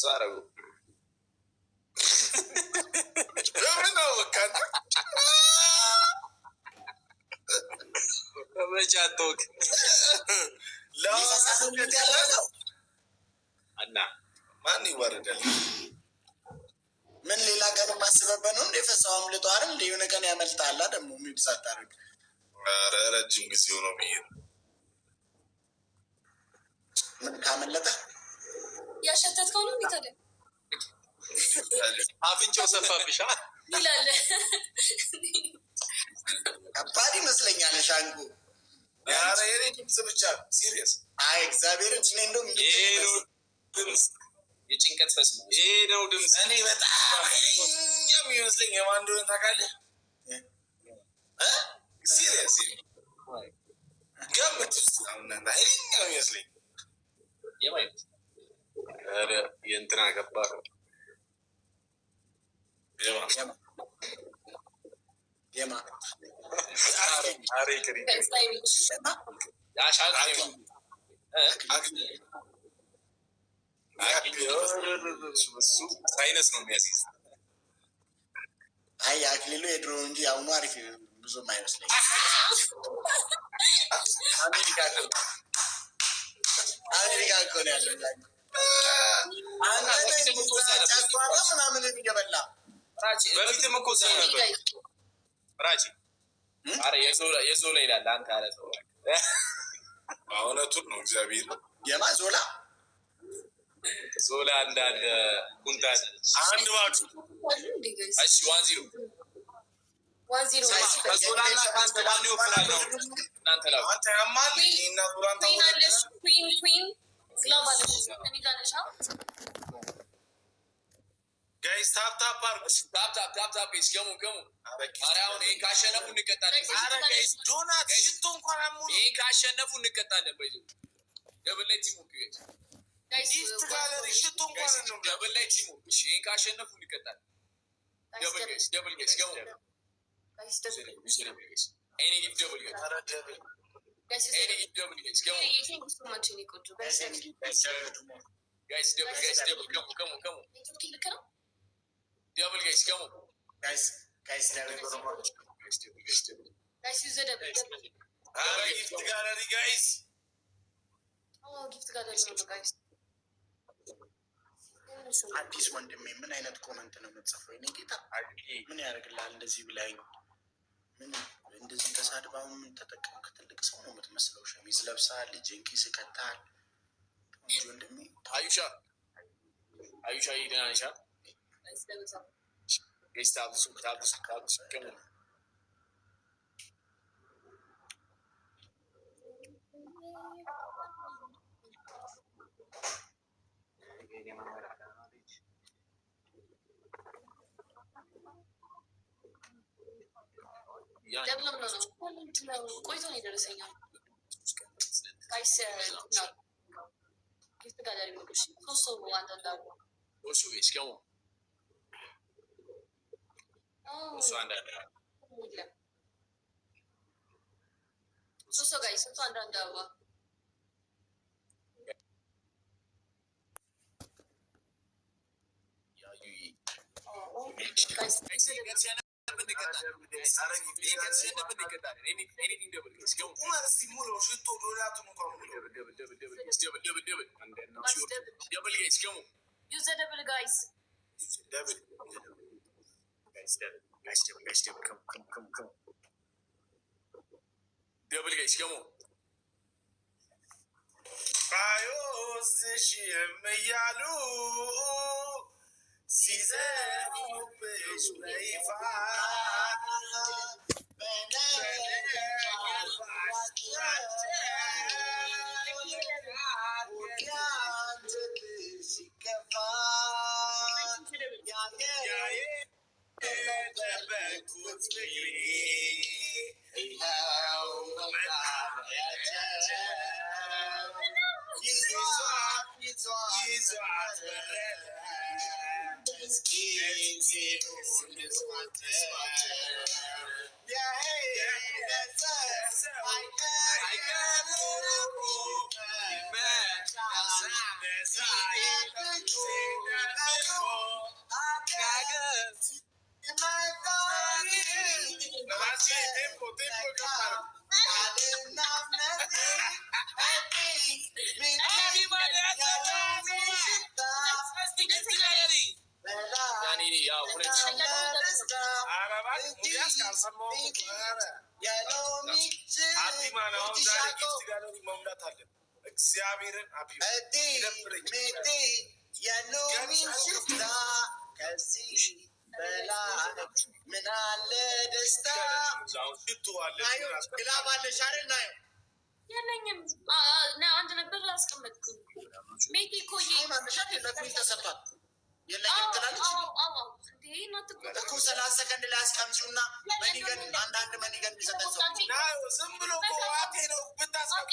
ሳረጉ ለምን ነው ወካታ በመጫቶክ ለአሳሰብ ያለው እና ማን ይወርዳል? ምን ሌላ ቀን ማስበበት ነው እንዴ? ፈሳው አምልጦ አይደል እንዴ? የሆነ ቀን ያመልጣል ደግሞ የሚብሳት አድርግ። ኧረ ረጅም ጊዜ ነው ብዬ ምን ካመለጠ ያሸተትከው ነው እንዴ? አፍንጫው ሰፋብሻ ይላል። ከባድ ይመስለኛል ሻንጉ። ኧረ የኔ ድምፅ ብቻ ሲሪየስ። አይ እግዚአብሔር እኔ እንደውም ድምፅ የጭንቀት ፈስ ነው። ይሄ ነው ድምፅ። እኔ በጣም የሚመስለኝ የማን እንደሆነ ታውቃለህ? ሲሪየስ ገምት ውስጥ አሁን ኃይለኛ የሚመስለኝ የእንትና ገባ ሳይነስ ነው የሚያስይዝ። አይ አክሊሉ የድሮ እንጂ አሁኑ አሪፍ ብዙም አይመስለኝ። አሜሪካ እኮ ነው ያለው ምናምን እየበላ በፊትም እኮ ሰው ነበር። ራቺ አረ የዞላ ይላል። አንተ አለ ሰው እውነቱን ነው። እግዚአብሔር የማ ዞላ እንዳለ ኩንታል አንድ ባቱ እሺ 1-0 ከዞላና ካንተ ማን ይወፍራል ነው እናንተ ላይ አንተ ያማል እና ዱራንታ ኩዊን ግሎባል እኔ ጋር ነሽ። ጋይስ ታፕ ጋይስ ገሙ አራውን ይሄን ካሸነፉ እንቀጣለን። አረ ጋይስ ዶናት ሽቶ እንኳን አሙሉ ይሄን ካሸነፉ እንቀጣለን። በይዙ ደብል ላይ ቲሙ ጋይስ ጋለሪ ሽቶ እንኳን ነው ደብል ላይ ቲሙ። እሺ ይሄን ካሸነፉ እንቀጣለን። ደብል ጋይስ ገሙ ጋይስ ደብል ጋይስ ኤኒ ጊቭ ደብል ጋይስ አረ ደብል ጋይስ ኤኒ ጊቭ ደብል ጋይስ ገሙ የቲንግ ስማች ነው ቆጆ ጋይስ ደብል ገሙ Double guys, come on. Guys, double. Guys, use the double. Gift gallery, guys. Oh, gift gallery, guys. አዲስ ወንድሜ ምን አይነት ኮመንት ነው የምትጽፈው? እኔ ጌታ ምን ያደርግልሃል? እንደዚህ ብላኝ ምን እንደዚህ ተሳድባው ምን ተጠቀምክ? ትልቅ ሰው ነው የምትመስለው። ሸሚዝ ለብሳል፣ ጂንኪስ ከተሃል። ወንድሜ አዩሻ ይደናንሻ Guys, taps. Come on. ቆይቶ ነው የደረሰኛል። ጋይስ ነው ጊፍት ጋለሪ ነው። እሺ ሶስት አንዳንድ እስኪው እሱ አንዳንድ ሶስት ጋይስ እሱ አንዳንድ አበባ Use the double, guys. Double. Guys, come. Double, guys, come on. Ayos, Shimayalu, Caesar, Peifa. እግዚአብሔርን ከዚህ በላይ ምን አለ ደስታ። ግላብ አለሽ አይደል? ናየው የለኝም። አንድ ነበር አስቀመጥኩኝ። ሜቴ እኮ ተሰጥቷል። የለኝም ትላለች እኮ 30 ሰከንድ ላይ አስቀምጪውና መኒገን አንዳንድ መኒገን ቢሰጠን ሰው ዝም ብሎ ዋቴ ነው ብታስቀምጪ።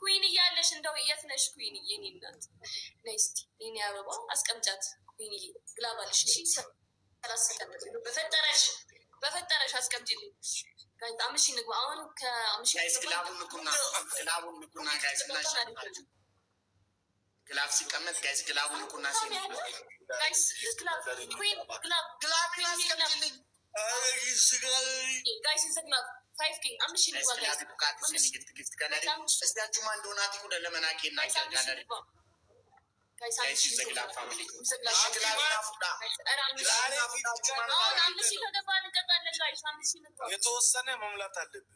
ኩዊን እያለሽ እንደው የት ነሽ ኩዊን? የኔ እናት ነይ እስኪ የኔ አበባ አስቀምጫት። ኩዊን ግላብ አለሽ? እሺ 30 ሰከንድ በፈጠረሽ አስቀምጪልኝ። አምሺ ንግባ። አሁን ከአምሺ ግላቡን ንኩና ጋይስ እናሸንፋለን። ግላብ ሲቀመጥ ጋይስ ግላቡን ንኩና ጋይስ የተወሰነ መሙላት አለብህ።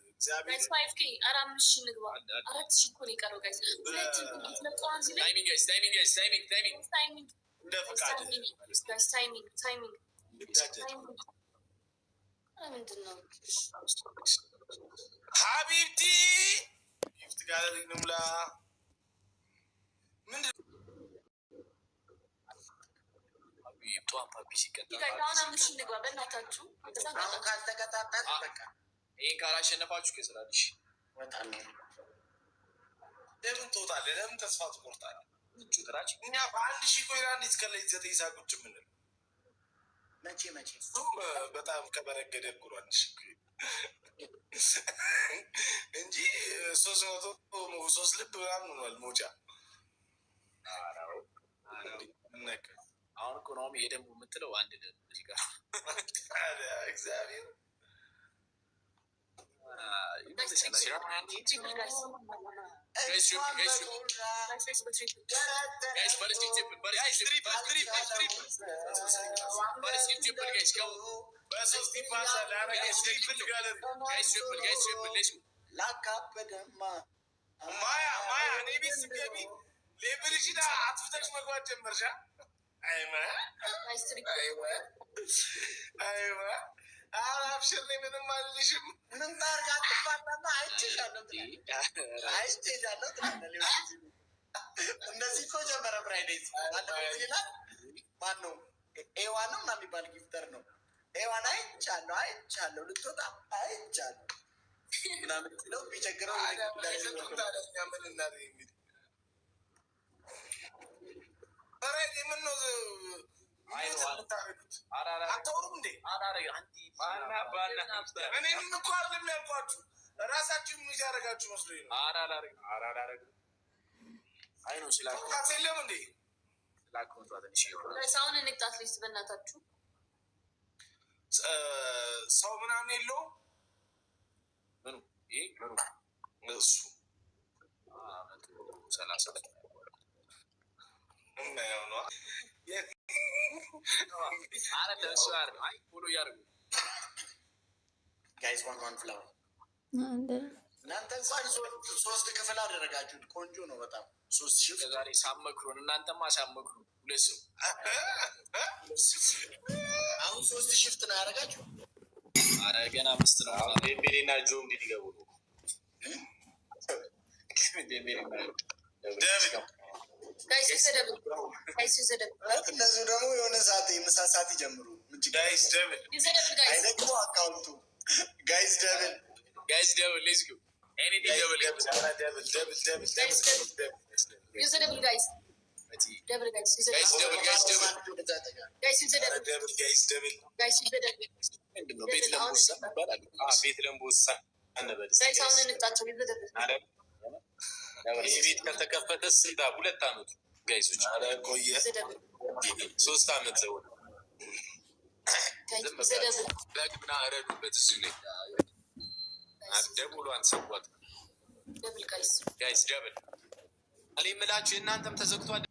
ሀቢብቲ ጊፍት ጋለሪ ንሙላ። ይህን ካላሸነፋችሁ ከስራልሽ ለምን ትወጣለህ? ለምን ተስፋ ትቆርጣለህ? እኛ በአንድ ሺህ ኮይና እንዴት ከላይ 9 ሰዓት ቁጭ የምንለው መቼ በጣም ከበረገደ እኩል 1 ሺህ እንጂ 300 ልብ ምናምን ሆኗል መውጫ። አሁን እኮ ነው ይሄ ደግሞ የምትለው አንድ እዚህ ጋር እግዚአብሔር ማያ እኔ ቤት ስገቢ ሌብርሽዳ አጥፍተሽ መግባት ጀመርሻ። አይዋ አብሽር ምንም አልልሽም። ምን ታርጋ አትፋታና አይቼሻለሁ። እነዚህ እኮ ጀመረ ፍራይዴይዝ ይላል። ማነው ኤዋን ነው ምናምን የሚባል ጊፍተር ነው። ኤዋን አይቻለሁ ልትወጣ አይቻለሁ ምናምን ብለው ቢቸግረው ምን እናድርግ እንግዲህ። ፍራይዴ ምን ነው አታውሩም እንዴ? እኔንም እኮ አይደለም ያልኳችሁ ራሳችሁ ምን ያደረጋችሁ መስሎኝ ነው። አይ ነው ስላልኳት የለም እንዴ ሳሁን እንቅጣት ልጅ በእናታችሁ ሰው ምናምን የለውም። ምኑ እሱ 30 እናየው ነው ጋይስ ዋን ፍላወር እናንተ እንኳን 3 ክፍል አደረጋችሁት። ቆንጆ ነው በጣም 3 ሺህ ዛሬ ሳመክሩን። እናንተማ ሳመክሩን 2 ሰው አሁን 3 ሽፍት ነው ያደረጋችሁ። አረ ገና 5 ነው። ዴምቤሌና ጆ እንዴት ይገቡ ነው? ዴምቤሌና እነሱ ደግሞ የሆነ ሰዓት የምሳ ሰዓት ይጀምሩ። አይደግሞ አካውንቱ ጋይስ ደብል ሌትስ ጎ ኤኒቲንግ ቤት ለምቦሳ ይህ ቤት ከተከፈተ ስንት 2 አመቱ ጋይሶች ቆየ። 3 አመት ዘወ ደግምና እረዱበት። እሱ ላይ ደቡሏን ሰቧት ጋይስ ደብል እኔ የምላችሁ የእናንተም ተዘግቷል።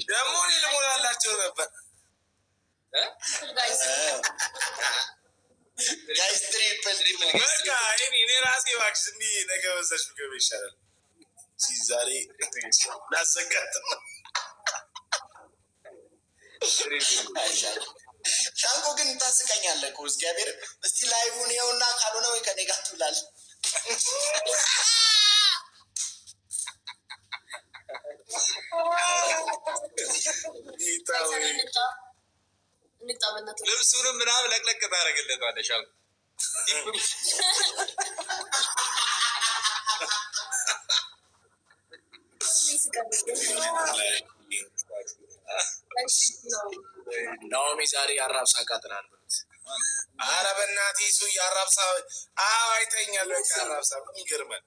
ደግሞ ልሞላላቸው ነበር። እኔ ራሴ እባክሽ ዝም ብዬ ነገ በዛች ብገባ ይሻላል። ዛሬ ላዘጋት ነው። ሻንቆ ግን ታስቀኛለህ እኮ እግዚአብሔር። እስቲ ላይቡን ይኸውና፣ ካልሆነ ወይ ከኔ ጋር ትውላለህ። ልብሱንም ምናምን ለቅለቅ ታደርግለታለህ ሻንቆ። ናኦሚ ዛሬ የአራብሳ ቃጥላል። ኧረ በእናትህ እሱ የአራብሳ አይተኛል። በቃ አራብሳ ይገርማል።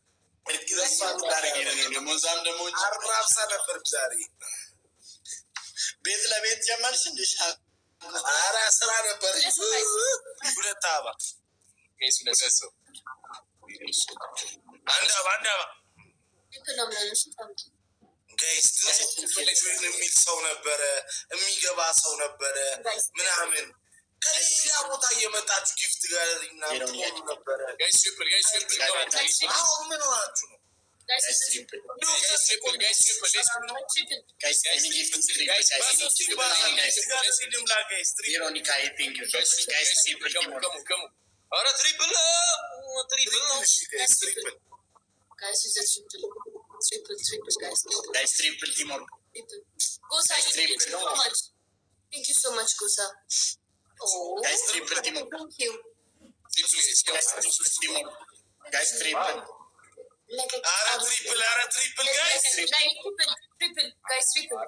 አራብሳ ነበር ዛሬ። ቤት ለቤት ጀመርሽ እንደ ኧረ ስራ ነበር። ሁለት አበባ አንድ አበባ ጋይስ የሚል ሰው ነበረ፣ የሚገባ ሰው ነበረ ምናምን ከሌላ ቦታ እየመጣችሁ ጊፍት ጋር ምናምን ነበረ። አሁን ምን ሆናችሁ ነው? Thank you so much, Gosa. Oh, guys, triple team. Thank you. Guys, triple. Triple, guys. Triple, guys, triple.